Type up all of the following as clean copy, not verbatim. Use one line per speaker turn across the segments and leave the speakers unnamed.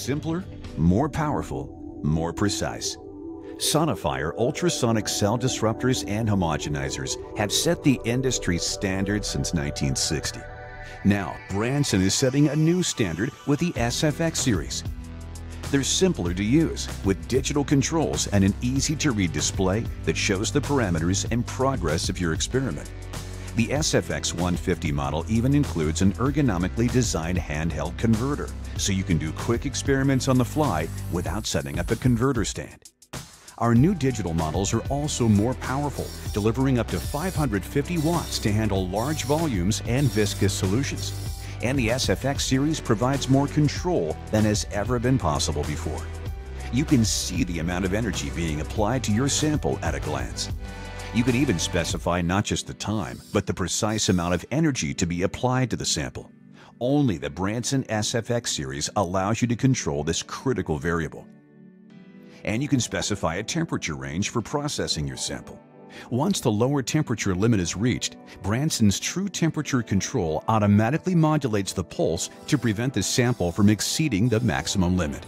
Simpler, more powerful, more precise. Sonifier ultrasonic cell disruptors and homogenizers have set the industry standard since 1960. Now, Branson is setting a new standard with the Sfx series. They're simpler to use, with digital controls and an easy-to-read display that shows the parameters and progress of your experiment. The Sfx 150 model even includes an ergonomically designed handheld converter, so you can do quick experiments on the fly without setting up a converter stand. Our new digital models are also more powerful, delivering up to 550 watts to handle large volumes and viscous solutions. And the Sfx series provides more control than has ever been possible before. You can see the amount of energy being applied to your sample at a glance. You can even specify not just the time, but the precise amount of energy to be applied to the sample. Only the Branson Sfx series allows you to control this critical variable. And you can specify a temperature range for processing your sample. Once the lower temperature limit is reached, Branson's true temperature control automatically modulates the pulse to prevent the sample from exceeding the maximum limit.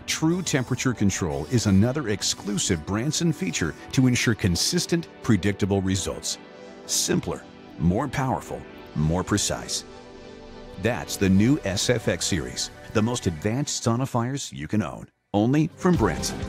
True temperature control is another exclusive Branson feature to ensure consistent, predictable results. Simpler, more powerful, more precise. That's the new Sfx series, the most advanced sonifiers you can own. Only from Branson.